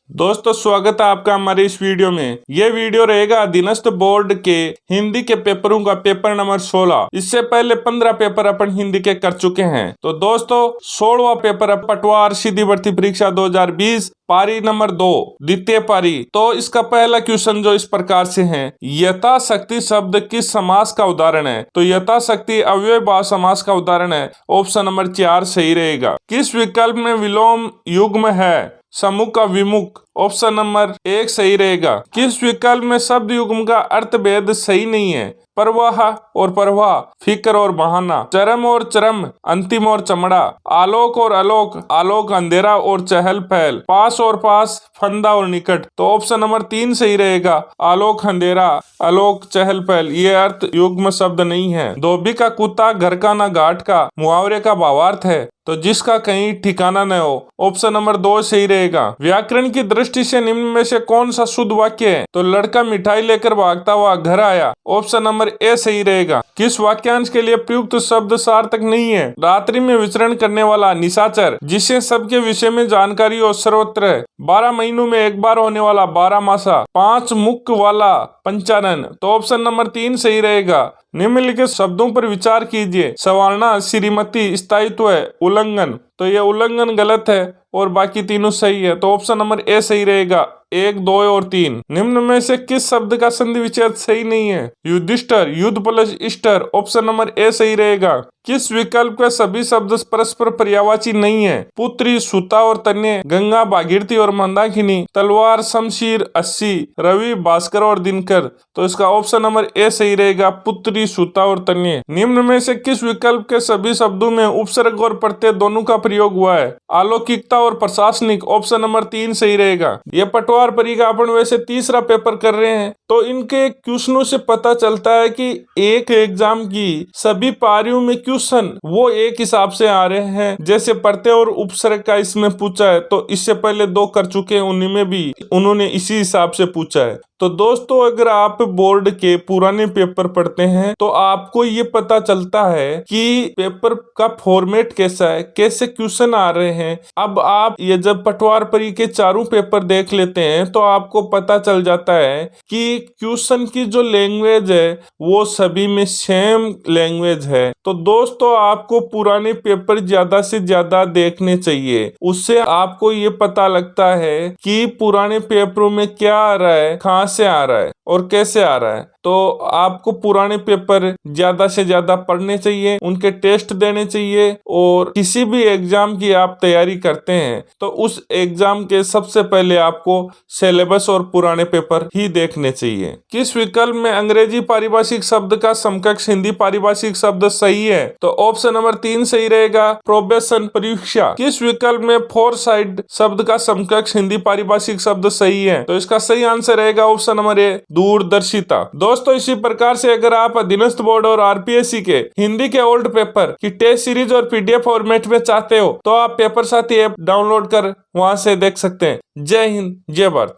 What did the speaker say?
दोस्तों स्वागत है आपका हमारे इस वीडियो में। ये वीडियो रहेगा अधीनस्थ बोर्ड के हिंदी के पेपरों का पेपर नंबर 16। इससे पहले 15 पेपर अपन हिंदी के कर चुके हैं। तो दोस्तों 16वां पेपर पटवार सीधी भर्ती परीक्षा 2020 पारी नंबर 2 द्वितीय पारी। तो इसका पहला क्वेश्चन जो इस प्रकार से है, यथाशक्ति शब्द किस समास का उदाहरण है? तो यथाशक्ति अव्ययभाव समास का उदाहरण है। ऑप्शन नंबर 4 सही रहेगा। किस विकल्प में विलोम युग्म है? समूह का विमुख। ऑप्शन नंबर 1 सही रहेगा। किस विकल्प में शब्द युग्म का अर्थ भेद सही नहीं है? प्रवाह और प्रवाह, फिक्र और बहाना, चरम और चरम, अंतिम और चमड़ा, आलोक और आलोक, आलोक अंधेरा और चहल पहल, पास और पास, फंदा और निकट। तो ऑप्शन नंबर 3 सही रहेगा। आलोक अंधेरा, आलोक चहल पहल, ये अर्थ युग्म शब्द नहीं है। धोबी का कुत्ता, घर का ना घाट का, मुहावरे का भावार्थ है। तो जिसका कहीं ठिकाना न हो। ऑप्शन नंबर 2 सही रहेगा। व्याकरण की दृष्टि से निम्न में से कौन सा शुद्ध वाक्य है? तो लड़का मिठाई लेकर भागता हुआ घर आया। ऑप्शन नंबर ए सही रहेगा। किस वाक्यांश के लिए प्रयुक्त शब्द सार्थक नहीं है? रात्रि में विचरण करने वाला, निशाचर, जिसे सबके विषय में जानकारी और सर्वत्र है, 12 महीनों में एक बार होने वाला, 12 मासा, 5 मुख वाला, पंचानन। तो ऑप्शन नंबर 3 सही रहेगा। निम्नलिखित शब्दों पर विचार कीजिए। सवारना, श्रीमती, स्थायित्व, उल्लंघन। तो ये उल्लंघन गलत है और बाकी तीनों सही है। तो ऑप्शन नंबर ए सही रहेगा। 1, 2 और 3। निम्न में से किस शब्द का संधि विच्छेद सही नहीं है? युधिष्ठिर, युद्ध प्लस इष्टर। ऑप्शन नंबर ए सही रहेगा। किस विकल्प के सभी शब्द परस्पर पर्यायवाची नहीं है? पुत्री, सुता और तन्य, गंगा, भागीरथी और मंदाकिनी, तलवार, शमशीर, 80, रवि, भास्कर और दिनकर। तो इसका ऑप्शन नंबर ए सही रहेगा। पुत्री, सुता और तन्य। निम्न में से किस विकल्प के सभी शब्दों में उपसर्ग और प्रत्यय दोनों का प्रयोग हुआ है? अलौकिकता और प्रशासनिक। ऑप्शन नंबर 3 सही रहेगा। ये पटवार परी का अपन वैसे तीसरा पेपर कर रहे हैं, तो इनके क्वेश्चनों से पता चलता है कि एक एग्जाम की सभी पारियों में क्वेश्चन वो एक हिसाब से आ रहे हैं। जैसे प्रत्यय और उपसर्ग का इसमें पूछा है, तो इससे पहले 2 कर चुके हैं, उन्हीं में भी उन्होंने इसी हिसाब से पूछा है। तो दोस्तों अगर आप बोर्ड के पुराने पेपर पढ़ते हैं तो आपको ये पता चलता है कि पेपर का फॉर्मेट कैसा है, कैसे क्वेश्चन आ रहे हैं। अब आप ये जब पटवार परी के चारों पेपर देख लेते हैं तो आपको पता चल जाता है कि क्वेश्चन की जो लैंग्वेज है वो सभी में सेम लैंग्वेज है। तो दोस्तों आपको पुराने पेपर ज्यादा से ज्यादा देखने चाहिए। उससे आपको ये पता लगता है कि पुराने पेपरों में क्या आ रहा है, कहाँ से आ रहा है और कैसे आ रहा है। तो आपको पुराने पेपर ज्यादा से ज्यादा पढ़ने चाहिए, उनके टेस्ट देने चाहिए। और किसी भी एग्जाम की आप तैयारी करते हैं तो उस एग्जाम के सबसे पहले आपको सिलेबस और पुराने पेपर ही देखने चाहिए। किस विकल्प में अंग्रेजी पारिभाषिक शब्द का समकक्ष हिंदी पारिभाषिक शब्द सही है? तो ऑप्शन नंबर 3 सही रहेगा। प्रोबेशन, परीक्षा। किस विकल्प में फोरसाइट शब्द का समकक्ष हिंदी पारिभाषिक शब्द सही है? तो इसका सही आंसर रहेगा ऑप्शन नंबर ए, दूरदर्शिता। दोस्तों इसी प्रकार से अगर आप अधीनस्थ बोर्ड और आरपीएससी के हिंदी के ओल्ड पेपर की टेस्ट सीरीज और पीडीएफ फॉर्मेट में चाहते हो तो आप पेपर साथी ऐप डाउनलोड कर वहां से देख सकते हैं। जय हिंद, जय भारत।